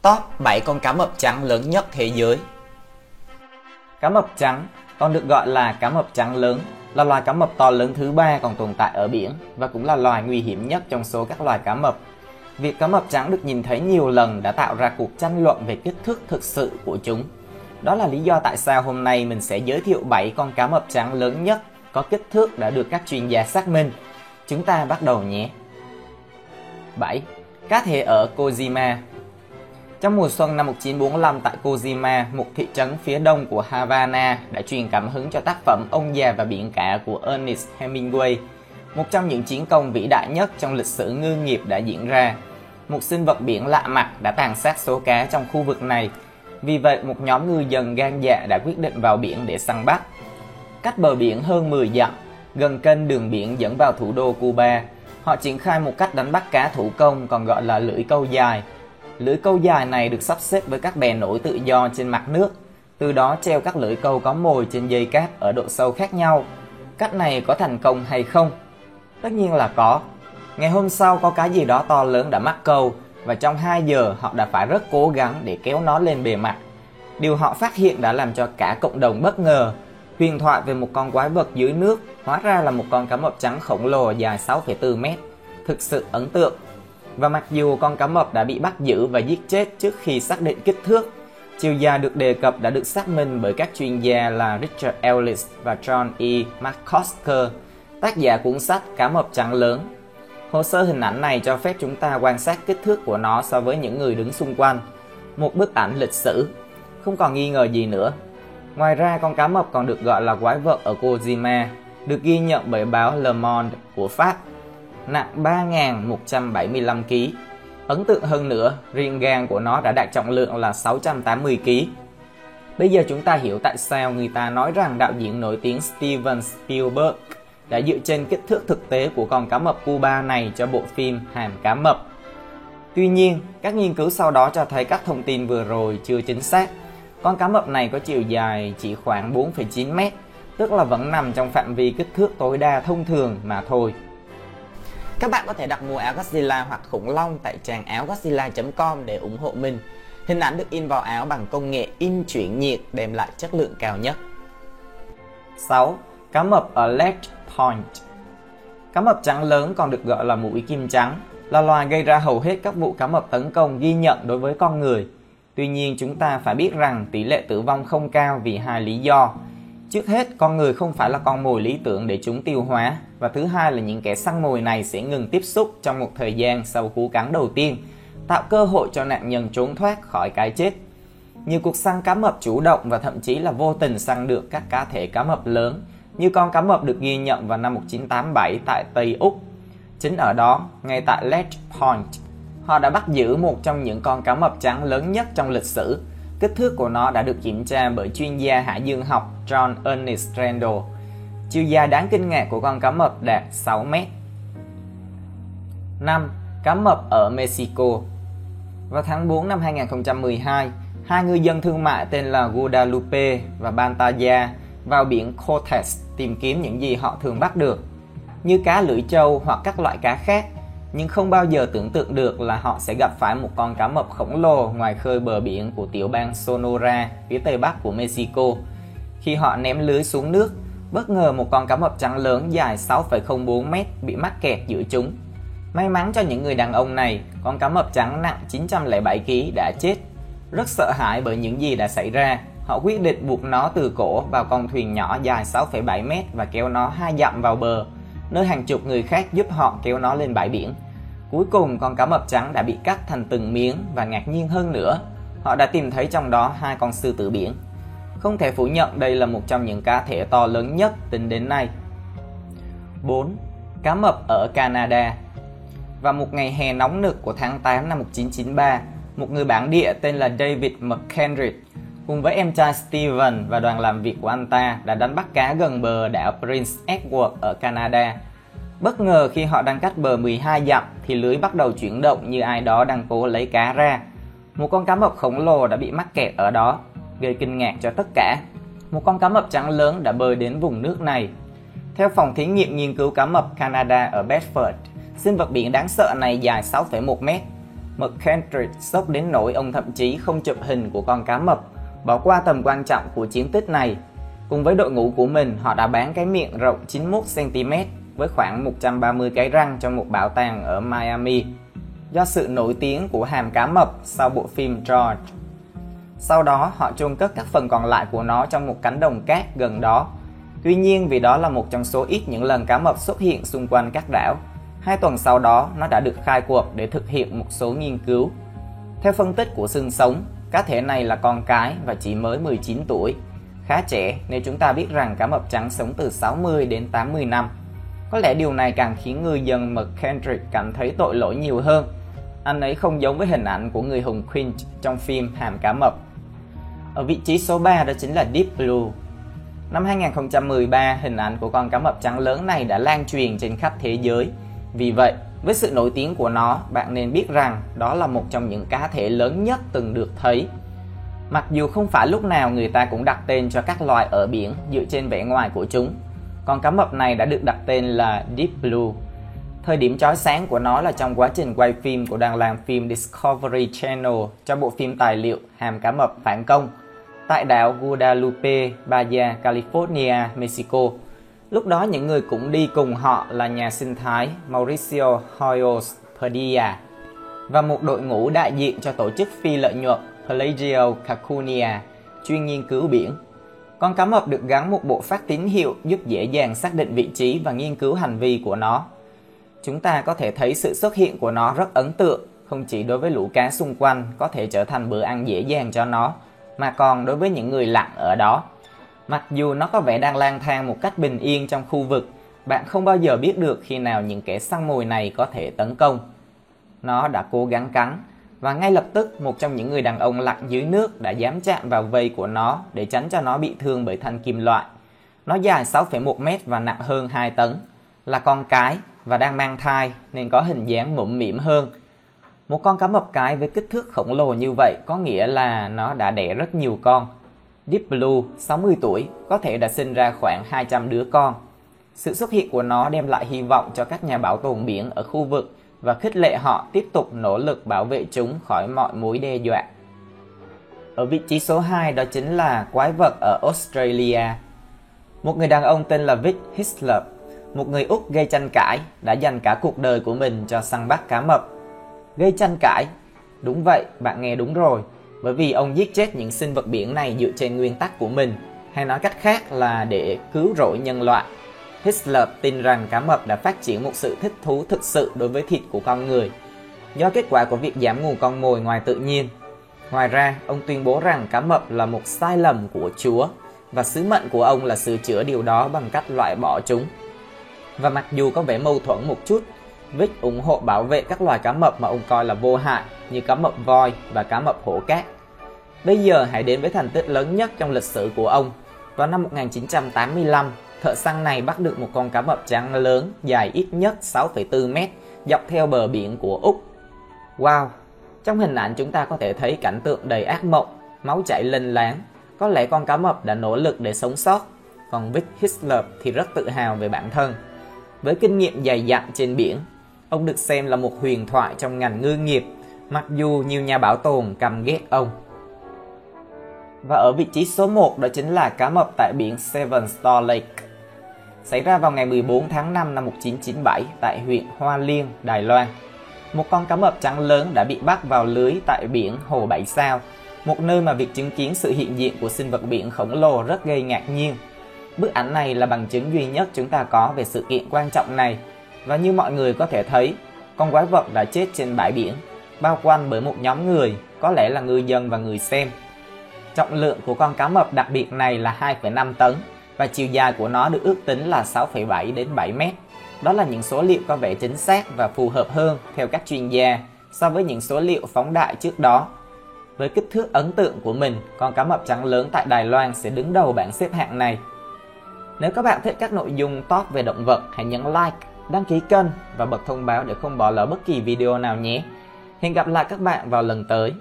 Top 7 con cá mập trắng lớn nhất thế giới. Cá mập trắng, còn được gọi là cá mập trắng lớn, là loài cá mập to lớn thứ 3 còn tồn tại ở biển và cũng là loài nguy hiểm nhất trong số các loài cá mập. Việc cá mập trắng được nhìn thấy nhiều lần đã tạo ra cuộc tranh luận về kích thước thực sự của chúng. Đó là lý do tại sao hôm nay mình sẽ giới thiệu 7 con cá mập trắng lớn nhất có kích thước đã được các chuyên gia xác minh. Chúng ta bắt đầu nhé. 7. Cá thể ở Kojima. Trong mùa xuân năm 1945 tại Kojima, một thị trấn phía đông của Havana đã truyền cảm hứng cho tác phẩm Ông già và biển cả của Ernest Hemingway, một trong những chiến công vĩ đại nhất trong lịch sử ngư nghiệp đã diễn ra. Một sinh vật biển lạ mặt đã tàn sát số cá trong khu vực này. Vì vậy, một nhóm ngư dân gan dạ đã quyết định vào biển để săn bắt. Cách bờ biển hơn 10 dặm, gần kênh đường biển dẫn vào thủ đô Cuba, họ triển khai một cách đánh bắt cá thủ công còn gọi là lưỡi câu dài. Lưỡi câu dài này được sắp xếp với các bè nổi tự do trên mặt nước, từ đó treo các lưỡi câu có mồi trên dây cáp ở độ sâu khác nhau. Cách này có thành công hay không? Tất nhiên là có. Ngày hôm sau có cái gì đó to lớn đã mắc câu và trong 2 giờ họ đã phải rất cố gắng để kéo nó lên bề mặt. Điều họ phát hiện đã làm cho cả cộng đồng bất ngờ. Huyền thoại về một con quái vật dưới nước hóa ra là một con cá mập trắng khổng lồ dài 6,4 mét. Thực sự ấn tượng. Và mặc dù con cá mập đã bị bắt giữ và giết chết trước khi xác định kích thước, chiều dài được đề cập đã được xác minh bởi các chuyên gia là Richard Ellis và John E. McCosker, tác giả cuốn sách Cá mập trắng lớn. Hồ sơ hình ảnh này cho phép chúng ta quan sát kích thước của nó so với những người đứng xung quanh. Một bức ảnh lịch sử, không còn nghi ngờ gì nữa. Ngoài ra, con cá mập còn được gọi là quái vật ở Kojima, được ghi nhận bởi báo Le Monde của Pháp, nặng 3.175 kg. Ấn tượng hơn nữa, riêng gan của nó đã đạt trọng lượng là 680 kg. Bây giờ chúng ta hiểu tại sao người ta nói rằng đạo diễn nổi tiếng Steven Spielberg đã dựa trên kích thước thực tế của con cá mập Cuba này cho bộ phim Hàm cá mập. Tuy nhiên, các nghiên cứu sau đó cho thấy các thông tin vừa rồi chưa chính xác. Con cá mập này có chiều dài chỉ khoảng 4,9 mét, tức là vẫn nằm trong phạm vi kích thước tối đa thông thường mà thôi. Các bạn có thể đặt mua áo Godzilla hoặc khủng long tại trang áo Godzilla.com để ủng hộ mình. Hình ảnh được in vào áo bằng công nghệ in chuyển nhiệt đem lại chất lượng cao nhất. 6. Cá mập ở Lake Point. Cá mập trắng lớn còn được gọi là mũi kim trắng, là loài gây ra hầu hết các vụ cá mập tấn công ghi nhận đối với con người. Tuy nhiên, chúng ta phải biết rằng tỷ lệ tử vong không cao vì 2 lý do. Trước hết, con người không phải là con mồi lý tưởng để chúng tiêu hóa, và thứ hai là những kẻ săn mồi này sẽ ngừng tiếp xúc trong một thời gian sau cú cắn đầu tiên, tạo cơ hội cho nạn nhân trốn thoát khỏi cái chết. Nhiều cuộc săn cá mập chủ động và thậm chí là vô tình săn được các cá thể cá mập lớn, như con cá mập được ghi nhận vào năm 1987 tại Tây Úc. Chính ở đó, ngay tại Lake Point, họ đã bắt giữ một trong những con cá mập trắng lớn nhất trong lịch sử. Kích thước của nó đã được kiểm tra bởi chuyên gia hải dương học John Ernest Randall. Chiều dài đáng kinh ngạc của con cá mập đạt 6 mét. 5. Cá mập ở Mexico. Vào tháng 4 năm 2012, hai ngư dân thương mại tên là Guadalupe và Pantalla vào biển Cortez tìm kiếm những gì họ thường bắt được, như cá lưỡi trâu hoặc các loại cá khác, nhưng không bao giờ tưởng tượng được là họ sẽ gặp phải một con cá mập khổng lồ ngoài khơi bờ biển của tiểu bang Sonora, phía tây bắc của Mexico. Khi họ ném lưới xuống nước, bất ngờ một con cá mập trắng lớn dài 6,04 mét bị mắc kẹt giữa chúng. May mắn cho những người đàn ông này, con cá mập trắng nặng 907 kg đã chết. Rất sợ hãi bởi những gì đã xảy ra, họ quyết định buộc nó từ cổ vào con thuyền nhỏ dài 6,7 mét và kéo nó 2 dặm vào bờ, nơi hàng chục người khác giúp họ kéo nó lên bãi biển. Cuối cùng, con cá mập trắng đã bị cắt thành từng miếng và ngạc nhiên hơn nữa, họ đã tìm thấy trong đó 2 con sư tử biển. Không thể phủ nhận đây là một trong những cá thể to lớn nhất tính đến nay. 4. Cá mập ở Canada. Vào một ngày hè nóng nực của tháng 8 năm 1993, một người bản địa tên là David McKendrick cùng với em trai Steven và đoàn làm việc của anh ta đã đánh bắt cá gần bờ đảo Prince Edward ở Canada. Bất ngờ khi họ đang cách bờ 12 dặm thì lưới bắt đầu chuyển động như ai đó đang cố lấy cá ra. Một con cá mập khổng lồ đã bị mắc kẹt ở đó, gây kinh ngạc cho tất cả. Một con cá mập trắng lớn đã bơi đến vùng nước này. Theo phòng thí nghiệm nghiên cứu cá mập Canada ở Bedford, sinh vật biển đáng sợ này dài 6,1 mét. McKendrick sốc đến nỗi ông thậm chí không chụp hình của con cá mập, bỏ qua tầm quan trọng của chiến tích này. Cùng với đội ngũ của mình, họ đã bán cái miệng rộng 91cm với khoảng 130 cái răng cho một bảo tàng ở Miami, do sự nổi tiếng của hàm cá mập sau bộ phim George. Sau đó, họ chôn cất các phần còn lại của nó trong một cánh đồng cát gần đó. Tuy nhiên, vì đó là một trong số ít những lần cá mập xuất hiện xung quanh các đảo, 2 tuần sau đó nó đã được khai cuộc để thực hiện một số nghiên cứu. Theo phân tích của xương sống, cá thể này là con cái và chỉ mới 19 tuổi, khá trẻ nếu chúng ta biết rằng cá mập trắng sống từ 60 đến 80 năm. Có lẽ điều này càng khiến ngư dân McKendrick cảm thấy tội lỗi nhiều hơn. Anh ấy không giống với hình ảnh của người hùng Quint trong phim Hàm cá mập. Ở vị trí số 3 đó chính là Deep Blue. Năm 2013, hình ảnh của con cá mập trắng lớn này đã lan truyền trên khắp thế giới. Vì vậy, với sự nổi tiếng của nó, bạn nên biết rằng đó là một trong những cá thể lớn nhất từng được thấy. Mặc dù không phải lúc nào người ta cũng đặt tên cho các loài ở biển dựa trên vẻ ngoài của chúng, con cá mập này đã được đặt tên là Deep Blue. Thời điểm chói sáng của nó là trong quá trình quay phim của đoàn làm phim Discovery Channel cho bộ phim tài liệu Hàm cá mập phản công tại đảo Guadalupe, Baja California, Mexico. Lúc đó những người cũng đi cùng họ là nhà sinh thái Mauricio Hoyos Padilla và một đội ngũ đại diện cho tổ chức phi lợi nhuận Pelagio Cacunia chuyên nghiên cứu biển. Con cá mập được gắn một bộ phát tín hiệu giúp dễ dàng xác định vị trí và nghiên cứu hành vi của nó. Chúng ta có thể thấy sự xuất hiện của nó rất ấn tượng, không chỉ đối với lũ cá xung quanh có thể trở thành bữa ăn dễ dàng cho nó, mà còn đối với những người lặn ở đó. Mặc dù nó có vẻ đang lang thang một cách bình yên trong khu vực, bạn không bao giờ biết được khi nào những kẻ săn mồi này có thể tấn công. Nó đã cố gắng cắn, và ngay lập tức một trong những người đàn ông lặn dưới nước đã dám chạm vào vây của nó để tránh cho nó bị thương bởi thanh kim loại. Nó dài 6,1 mét và nặng hơn 2 tấn, là con cái và đang mang thai nên có hình dáng mũm mĩm hơn. Một con cá mập cái với kích thước khổng lồ như vậy có nghĩa là nó đã đẻ rất nhiều con. Deep Blue, 60 tuổi, có thể đã sinh ra khoảng 200 đứa con. Sự xuất hiện của nó đem lại hy vọng cho các nhà bảo tồn biển ở khu vực và khích lệ họ tiếp tục nỗ lực bảo vệ chúng khỏi mọi mối đe dọa. Ở vị trí số 2 đó chính là quái vật ở Australia. Một người đàn ông tên là Vic Hislop, một người Úc gây tranh cãi, đã dành cả cuộc đời của mình cho săn bắt cá mập. Gây tranh cãi? Đúng vậy, bạn nghe đúng rồi, bởi vì ông giết chết những sinh vật biển này dựa trên nguyên tắc của mình, hay nói cách khác là để cứu rỗi nhân loại. Hislop tin rằng cá mập đã phát triển một sự thích thú thực sự đối với thịt của con người, do kết quả của việc giảm nguồn con mồi ngoài tự nhiên. Ngoài ra, ông tuyên bố rằng cá mập là một sai lầm của Chúa, và sứ mệnh của ông là sửa chữa điều đó bằng cách loại bỏ chúng. Và mặc dù có vẻ mâu thuẫn một chút, Vic ủng hộ bảo vệ các loài cá mập mà ông coi là vô hại như cá mập voi và cá mập hổ cát. Bây giờ hãy đến với thành tích lớn nhất trong lịch sử của ông. Vào năm 1985, thợ săn này bắt được một con cá mập trắng lớn dài ít nhất 6,4 mét dọc theo bờ biển của Úc. Wow! Trong hình ảnh chúng ta có thể thấy cảnh tượng đầy ác mộng, máu chảy lênh láng. Có lẽ con cá mập đã nỗ lực để sống sót, còn Vic Hislop thì rất tự hào về bản thân. Với kinh nghiệm dày dặn trên biển, ông được xem là một huyền thoại trong ngành ngư nghiệp, mặc dù nhiều nhà bảo tồn căm ghét ông. Và ở vị trí số 1 đó chính là cá mập tại biển Seven Star Lake. Xảy ra vào ngày 14 tháng 5 năm 1997 tại huyện Hoa Liên, Đài Loan. Một con cá mập trắng lớn đã bị bắt vào lưới tại biển Hồ Bảy Sao, một nơi mà việc chứng kiến sự hiện diện của sinh vật biển khổng lồ rất gây ngạc nhiên. Bức ảnh này là bằng chứng duy nhất chúng ta có về sự kiện quan trọng này. Và như mọi người có thể thấy, con quái vật đã chết trên bãi biển, bao quanh bởi một nhóm người, có lẽ là ngư dân và người xem. Trọng lượng của con cá mập đặc biệt này là 2,5 tấn và chiều dài của nó được ước tính là 6,7 đến 7 mét. Đó là những số liệu có vẻ chính xác và phù hợp hơn theo các chuyên gia so với những số liệu phóng đại trước đó. Với kích thước ấn tượng của mình, con cá mập trắng lớn tại Đài Loan sẽ đứng đầu bảng xếp hạng này. Nếu các bạn thích các nội dung top về động vật, hãy nhấn like, đăng ký kênh và bật thông báo để không bỏ lỡ bất kỳ video nào nhé. Hẹn gặp lại các bạn vào lần tới.